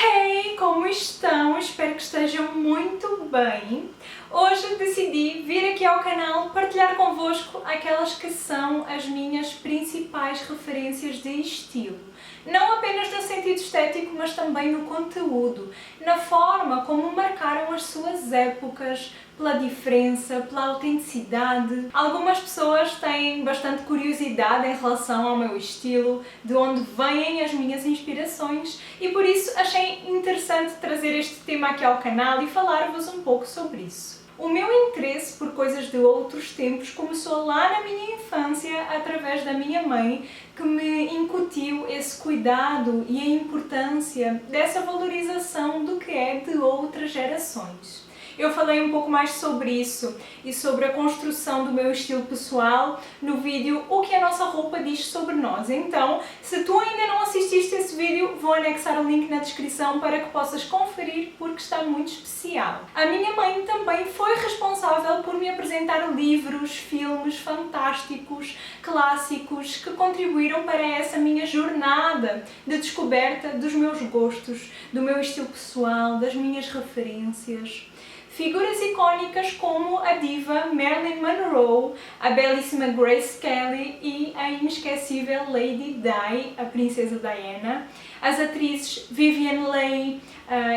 Hey, como estão? Espero que estejam muito bem. Hoje decidi vir aqui ao canal partilhar convosco aquelas que são as minhas principais referências de estilo. Não apenas no sentido estético, mas também no conteúdo, na forma como marcaram as suas épocas, pela diferença, pela autenticidade. Algumas pessoas têm bastante curiosidade em relação ao meu estilo, de onde vêm as minhas inspirações, e por isso achei interessante trazer este tema aqui ao canal e falar-vos um pouco sobre isso. O meu interesse por coisas de outros tempos começou lá na minha infância, através da minha mãe, que me incutiu esse cuidado e a importância dessa valorização do que é de outras gerações. Eu falei um pouco mais sobre isso e sobre a construção do meu estilo pessoal no vídeo O que a nossa roupa diz sobre nós. Então, se tu ainda não assististe esse vídeo, vou anexar o link na descrição para que possas conferir, porque está muito especial. A minha mãe também foi responsável por me apresentar livros, filmes fantásticos, clássicos, que contribuíram para essa minha jornada de descoberta dos meus gostos, do meu estilo pessoal, das minhas referências. Figuras icónicas como a diva Marilyn Monroe, a belíssima Grace Kelly e a inesquecível Lady Di, a princesa Diana, as atrizes Vivien Leigh,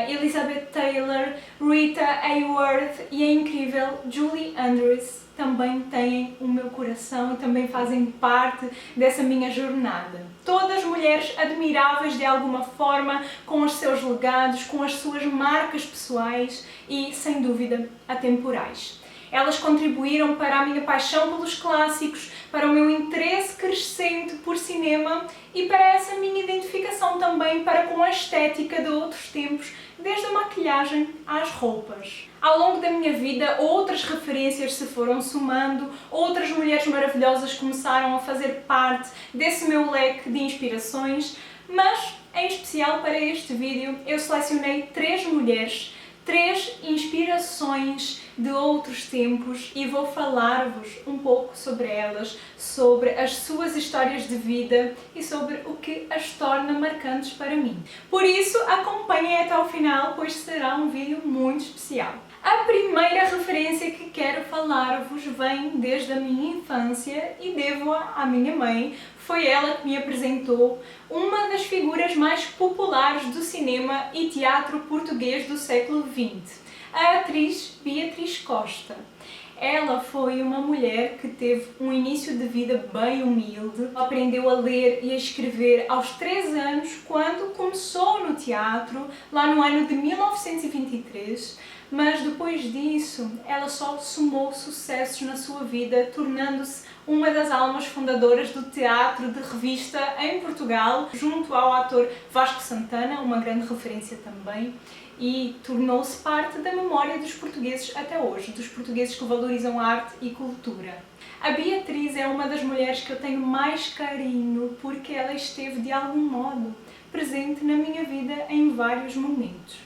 Elizabeth Taylor, Rita Hayworth e a incrível Julie Andrews também têm o meu coração e também fazem parte dessa minha jornada. Todas mulheres admiráveis de alguma forma, com os seus legados, com as suas marcas pessoais e, sem dúvida, atemporais. Elas contribuíram para a minha paixão pelos clássicos, para o meu interesse crescente por cinema e para essa minha identificação também para com a estética de outros tempos, desde a maquilhagem às roupas. Ao longo da minha vida, outras referências se foram somando, outras mulheres maravilhosas começaram a fazer parte desse meu leque de inspirações, mas, em especial para este vídeo, eu selecionei 3 mulheres, 3 inspirações de outros tempos e vou falar-vos um pouco sobre elas, sobre as suas histórias de vida e sobre o que as torna marcantes para mim. Por isso, acompanhem até ao final, pois será um vídeo muito especial. A primeira referência que quero falar-vos vem desde a minha infância e devo-a à minha mãe. Foi ela que me apresentou uma das figuras mais populares do cinema e teatro português do século XX, a atriz Beatriz Costa. Ela foi uma mulher que teve um início de vida bem humilde. Aprendeu a ler e a escrever aos 3 anos, quando começou no teatro, lá no ano de 1923, mas depois disso ela só somou sucessos na sua vida, tornando-se uma das almas fundadoras do teatro de revista em Portugal, junto ao ator Vasco Santana, uma grande referência também, e tornou-se parte da memória dos portugueses até hoje, dos portugueses que valorizam arte e cultura. A Beatriz é uma das mulheres que eu tenho mais carinho porque ela esteve de algum modo presente na minha vida em vários momentos.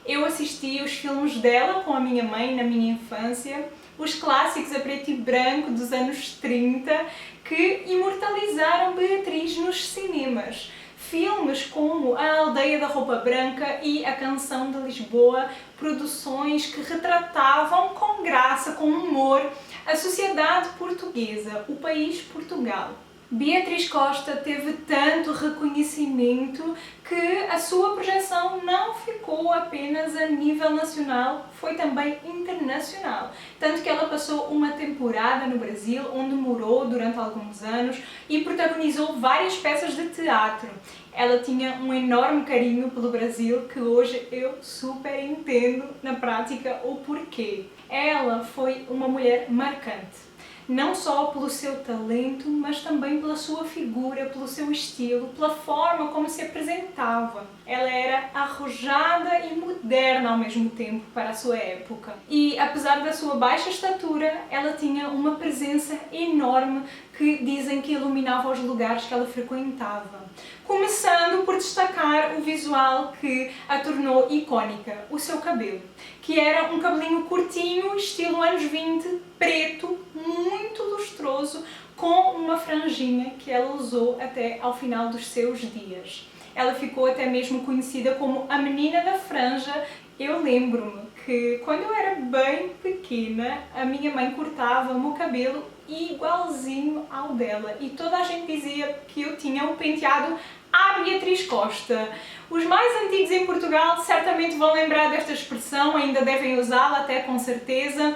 Eu assisti os filmes dela com a minha mãe na minha infância, os clássicos a preto e branco dos anos 30 que imortalizaram Beatriz nos cinemas. Filmes como A Aldeia da Roupa Branca e A Canção de Lisboa, produções que retratavam com graça, com humor, a sociedade portuguesa, o país Portugal. Beatriz Costa teve tanto reconhecimento que a sua projeção não ficou apenas a nível nacional, foi também internacional. Tanto que ela passou uma temporada no Brasil, onde morou durante alguns anos e protagonizou várias peças de teatro. Ela tinha um enorme carinho pelo Brasil, que hoje eu super entendo na prática o porquê. Ela foi uma mulher marcante. Não só pelo seu talento, mas também pela sua figura, pelo seu estilo, pela forma como se apresentava. Ela era arrojada e moderna ao mesmo tempo para a sua época. E apesar da sua baixa estatura, ela tinha uma presença enorme que dizem que iluminava os lugares que ela frequentava. Começando por destacar o visual que a tornou icónica, o seu cabelo, que era um cabelinho curtinho, estilo anos 20, preto, muito lustroso, com uma franjinha que ela usou até ao final dos seus dias. ela ficou até mesmo conhecida como a Menina da Franja. Eu lembro-me que quando eu era bem pequena, a minha mãe cortava-me o cabelo igualzinho ao dela e toda a gente dizia que eu tinha um penteado à Beatriz Costa. Os mais antigos em Portugal certamente vão lembrar desta expressão, ainda devem usá-la até com certeza,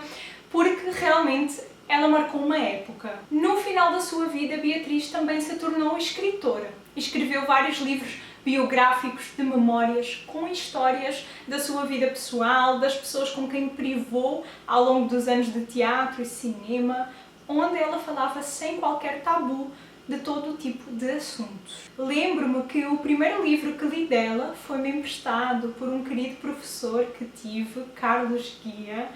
porque realmente ela marcou uma época. No final da sua vida, Beatriz também se tornou escritora. Escreveu vários livros biográficos de memórias com histórias da sua vida pessoal, das pessoas com quem privou ao longo dos anos de teatro e cinema, onde ela falava sem qualquer tabu de todo o tipo de assuntos. Lembro-me que o primeiro livro que li dela foi-me emprestado por um querido professor que tive, Carlos Guia.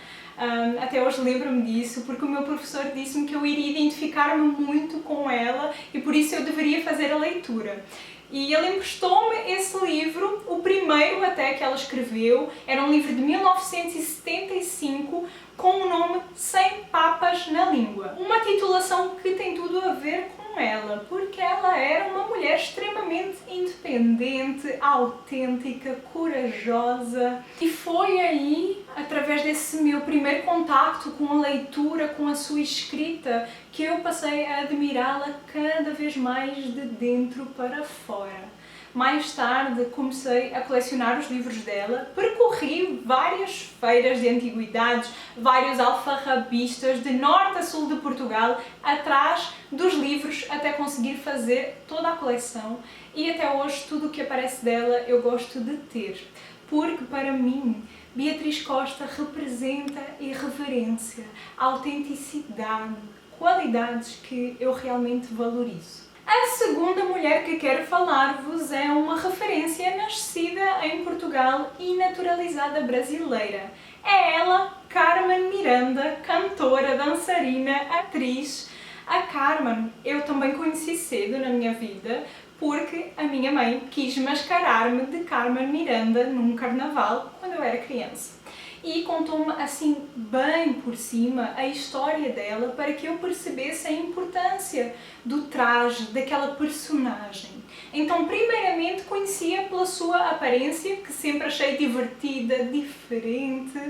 Até hoje lembro-me disso, porque o meu professor disse-me que eu iria identificar-me muito com ela e por isso eu deveria fazer a leitura. E ele emprestou-me esse livro, o primeiro até que ela escreveu, era um livro de 1975 com o nome Sem Papas na Língua. Uma titulação que tem tudo a ver com ela, porque ela era uma mulher extremamente independente, autêntica, corajosa. E foi aí, através desse meu primeiro contacto com a leitura, com a sua escrita, que eu passei a admirá-la cada vez mais de dentro para fora. Mais tarde comecei a colecionar os livros dela, percorri várias feiras de antiguidades, vários alfarrabistas de norte a sul de Portugal, atrás dos livros até conseguir fazer toda a coleção e até hoje tudo o que aparece dela eu gosto de ter, porque para mim Beatriz Costa representa irreverência, autenticidade, qualidades que eu realmente valorizo. A segunda mulher que quero falar-vos é uma referência nascida em Portugal e naturalizada brasileira. É ela, Carmen Miranda, cantora, dançarina, atriz. A Carmen eu também conheci cedo na minha vida porque a minha mãe quis mascarar-me de Carmen Miranda num carnaval quando eu era criança. E contou-me assim bem por cima a história dela para que eu percebesse a importância do traje, daquela personagem. Então, primeiramente, conhecia pela sua aparência, que sempre achei divertida, diferente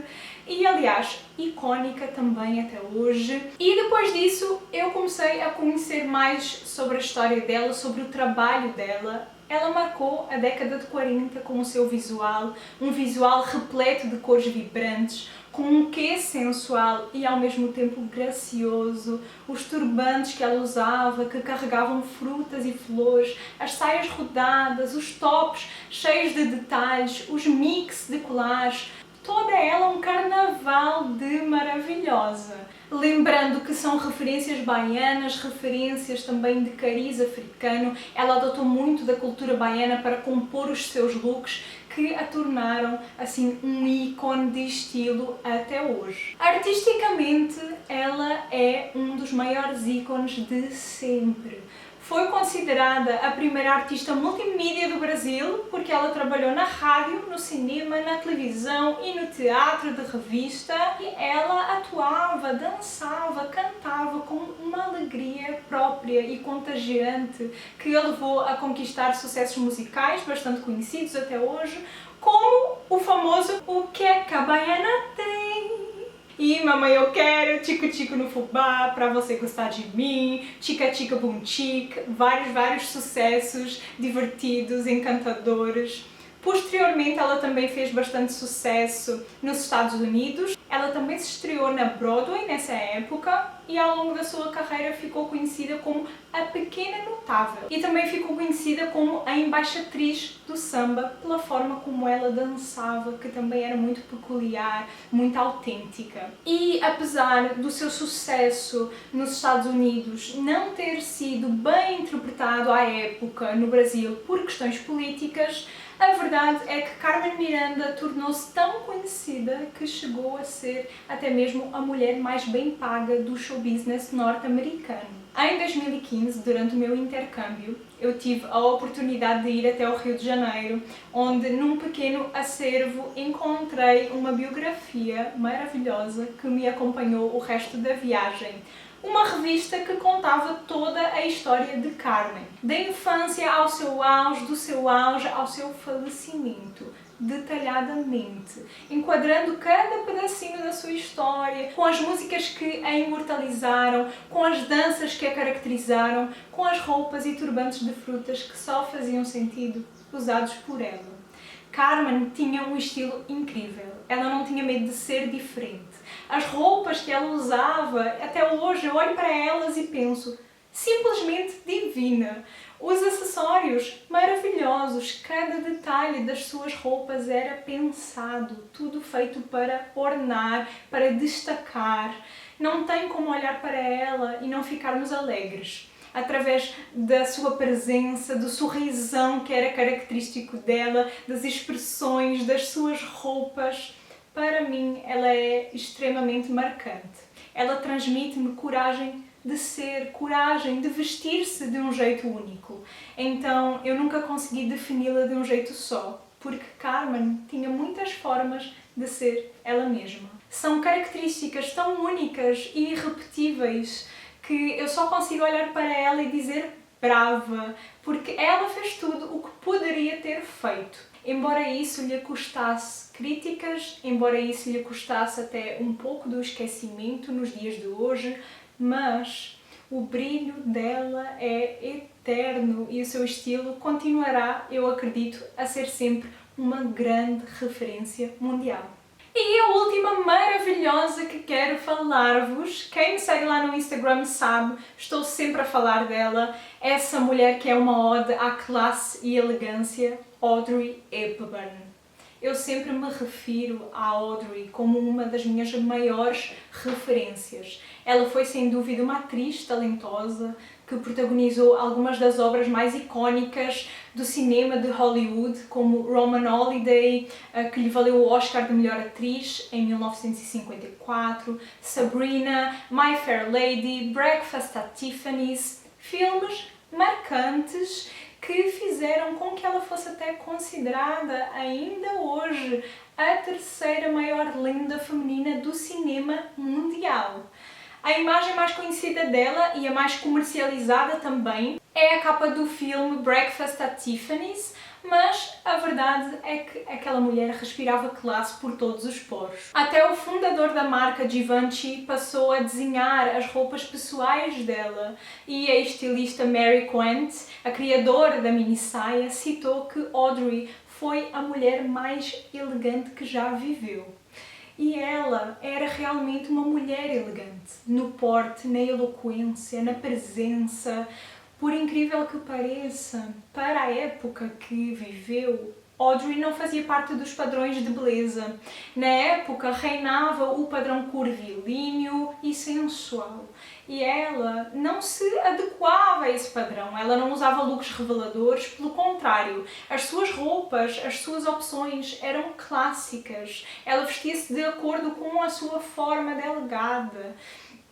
e, aliás, icónica também até hoje. E depois disso, eu comecei a conhecer mais sobre a história dela, sobre o trabalho dela. Ela marcou a década de 40 com o seu visual, um visual repleto de cores vibrantes, com um quê sensual e ao mesmo tempo gracioso, os turbantes que ela usava, que carregavam frutas e flores, as saias rodadas, os tops cheios de detalhes, os mix de colares, toda ela um carnaval de maravilhosa. Lembrando que são referências baianas, referências também de cariz africano, ela adotou muito da cultura baiana para compor os seus looks, que a tornaram assim um ícone de estilo até hoje. Artisticamente, ela é um dos maiores ícones de sempre. Foi considerada a primeira artista multimídia do Brasil porque ela trabalhou na rádio, no cinema, na televisão e no teatro de revista e ela atuava, dançava, cantava com uma alegria própria e contagiante que a levou a conquistar sucessos musicais bastante conhecidos até hoje, como o famoso O Que É Que a Baiana Tem? E Mamãe Eu Quero, Tico Tico no Fubá, Pra Você Gostar de Mim, Chica Chica Bum Chic, vários sucessos divertidos, encantadores. Posteriormente, ela também fez bastante sucesso nos Estados Unidos. Ela também se estreou na Broadway nessa época e ao longo da sua carreira ficou conhecida como a Pequena Notável. E também ficou conhecida como a embaixatriz do samba pela forma como ela dançava, que também era muito peculiar, muito autêntica. E apesar do seu sucesso nos Estados Unidos não ter sido bem interpretado à época no Brasil por questões políticas, a verdade é que Carmen Miranda tornou-se tão conhecida que chegou a ser até mesmo a mulher mais bem paga do show business norte-americano. Em 2015, durante o meu intercâmbio, eu tive a oportunidade de ir até o Rio de Janeiro, onde num pequeno acervo encontrei uma biografia maravilhosa que me acompanhou o resto da viagem. uma revista que contava toda a história de Carmen, da infância ao seu auge, do seu auge ao seu falecimento, detalhadamente, enquadrando cada pedacinho da sua história, com as músicas que a imortalizaram, com as danças que a caracterizaram, com as roupas e turbantes de frutas que só faziam sentido usados por ela. Carmen tinha um estilo incrível, ela não tinha medo de ser diferente. As roupas que ela usava, até hoje eu olho para elas e penso, simplesmente divina. Os acessórios maravilhosos, cada detalhe das suas roupas era pensado, tudo feito para ornar, para destacar. Não tem como olhar para ela e não ficarmos alegres. Através da sua presença, do sorrisão que era característico dela, das expressões, das suas roupas. Para mim, ela é extremamente marcante. Ela transmite-me coragem de ser, coragem de vestir-se de um jeito único. Então, eu nunca consegui defini-la de um jeito só, porque Carmen tinha muitas formas de ser ela mesma. São características tão únicas e irrepetíveis que eu só consigo olhar para ela e dizer brava, porque ela fez tudo o que poderia ter feito. Embora isso lhe custasse críticas, embora isso lhe custasse até um pouco do esquecimento nos dias de hoje, mas o brilho dela é eterno e o seu estilo continuará, eu acredito, a ser sempre uma grande referência mundial. E a última maravilhosa que quero falar-vos, quem me segue lá no Instagram sabe, estou sempre a falar dela, essa mulher que é uma ode à classe e elegância, Audrey Hepburn. Eu sempre me refiro a Audrey como uma das minhas maiores referências. Ela foi sem dúvida uma atriz talentosa que protagonizou algumas das obras mais icónicas do cinema de Hollywood, como Roman Holiday, que lhe valeu o Oscar de melhor atriz em 1954, Sabrina, My Fair Lady, Breakfast at Tiffany's, filmes marcantes que fizeram com que ela fosse até considerada, ainda hoje, a terceira maior lenda feminina do cinema mundial. A imagem mais conhecida dela e a mais comercializada também é a capa do filme Breakfast at Tiffany's, mas a verdade é que aquela mulher respirava classe por todos os poros. Até o fundador da marca Givenchy passou a desenhar as roupas pessoais dela e a estilista Mary Quant, a criadora da mini saia, citou que Audrey foi a mulher mais elegante que já viveu. E ela era realmente uma mulher elegante, no porte, na eloquência, na presença. Por incrível que pareça, para a época que viveu, Audrey não fazia parte dos padrões de beleza. Na época reinava o padrão curvilíneo e sensual. E ela não se adequava a esse padrão, ela não usava looks reveladores, pelo contrário, as suas roupas, as suas opções eram clássicas. Ela vestia-se de acordo com a sua forma delegada.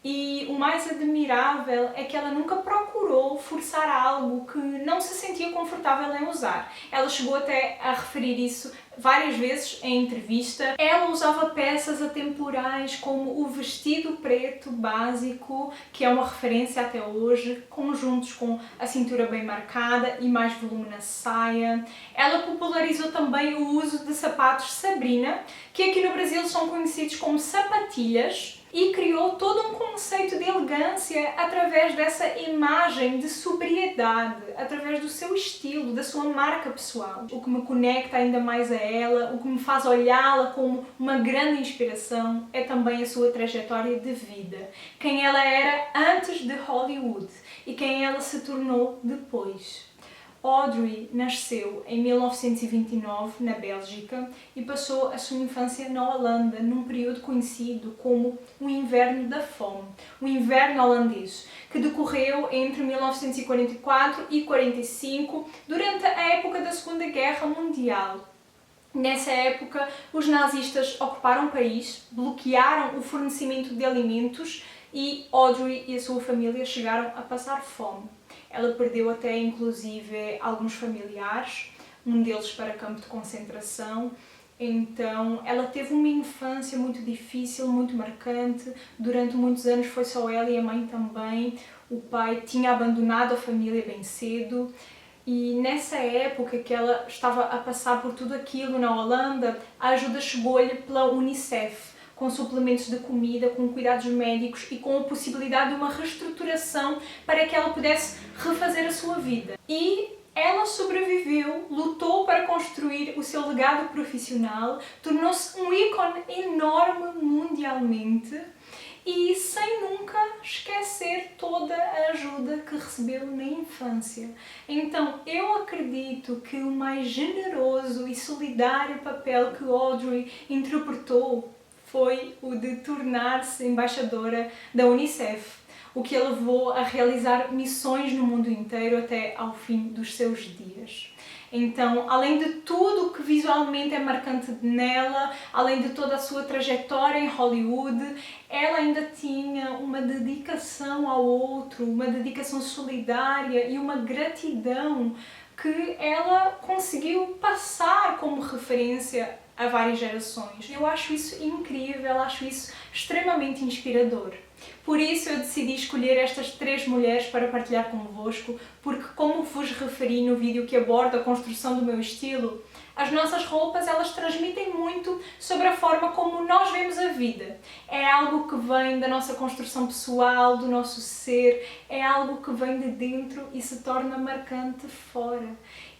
E o mais admirável é que ela nunca procurou forçar algo que não se sentia confortável em usar. Ela chegou até a referir isso várias vezes em entrevista. Ela usava peças atemporais como o vestido preto básico, que é uma referência até hoje, conjuntos com a cintura bem marcada e mais volume na saia. Ela popularizou também o uso de sapatos Sabrina, que aqui no Brasil são conhecidos como sapatilhas, e criou todo um conceito de elegância através dessa imagem de sobriedade, através do seu estilo, da sua marca pessoal. O que me conecta ainda mais a ela, o que me faz olhá-la como uma grande inspiração, é também a sua trajetória de vida. Quem ela era antes de Hollywood e quem ela se tornou depois. Audrey nasceu em 1929 na Bélgica e passou a sua infância na Holanda, num período conhecido como o Inverno da Fome, o Inverno holandês, que decorreu entre 1944 e 1945, durante a época da Segunda Guerra Mundial. Nessa época, os nazistas ocuparam o país, bloquearam o fornecimento de alimentos e Audrey e a sua família chegaram a passar fome. Ela perdeu até, inclusive, alguns familiares, um deles para campo de concentração, Então, ela teve uma infância muito difícil, muito marcante. Durante muitos anos foi só ela e a mãe também. O pai tinha abandonado a família bem cedo. E nessa época que ela estava a passar por tudo aquilo na Holanda, a ajuda chegou-lhe pela Unicef, com suplementos de comida, com cuidados médicos e com a possibilidade de uma reestruturação para que ela pudesse refazer a sua vida. E ela sobreviveu, lutou para construir o seu legado profissional, tornou-se um ícone enorme mundialmente e sem nunca esquecer toda a ajuda que recebeu na infância. Então, eu acredito que o mais generoso e solidário papel que Audrey interpretou foi o de tornar-se embaixadora da Unicef, o que a levou a realizar missões no mundo inteiro até ao fim dos seus dias. Então, além de tudo que visualmente é marcante nela, além de toda a sua trajetória em Hollywood, ela ainda tinha uma dedicação ao outro, uma dedicação solidária e uma gratidão que ela conseguiu passar como referência a várias gerações. Eu acho isso incrível, acho isso extremamente inspirador. Por isso eu decidi escolher estas 3 mulheres para partilhar convosco, porque como vos referi no vídeo que aborda a construção do meu estilo, as nossas roupas elas transmitem muito sobre a forma como nós vemos a vida. É algo que vem da nossa construção pessoal, do nosso ser, é algo que vem de dentro e se torna marcante fora.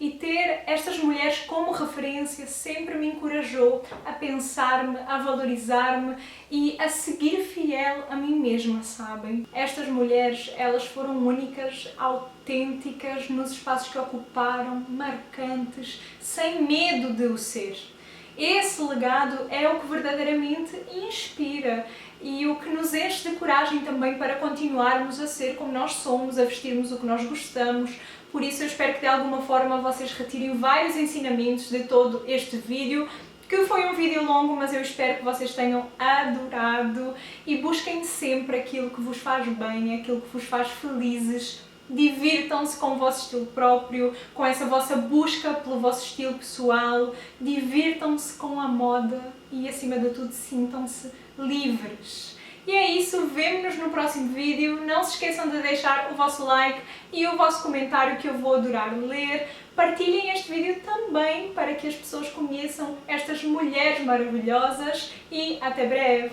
E ter estas mulheres como referência sempre me encorajou a pensar-me, a valorizar-me e a seguir fiel a mim mesma, sabem? Estas mulheres, elas foram únicas, autênticas nos espaços que ocuparam, marcantes, sem medo de o ser. Esse legado é o que verdadeiramente inspira e o que nos enche de coragem também para continuarmos a ser como nós somos, a vestirmos o que nós gostamos. Por isso eu espero que de alguma forma vocês retirem vários ensinamentos de todo este vídeo, que foi um vídeo longo, mas eu espero que vocês tenham adorado e busquem sempre aquilo que vos faz bem, aquilo que vos faz felizes. Divirtam-se com o vosso estilo próprio, com essa vossa busca pelo vosso estilo pessoal, divirtam-se com a moda e, acima de tudo, sintam-se livres. E é isso, vemo-nos no próximo vídeo. Não se esqueçam de deixar o vosso like e o vosso comentário, que eu vou adorar ler. Partilhem este vídeo também para que as pessoas conheçam estas mulheres maravilhosas e até breve!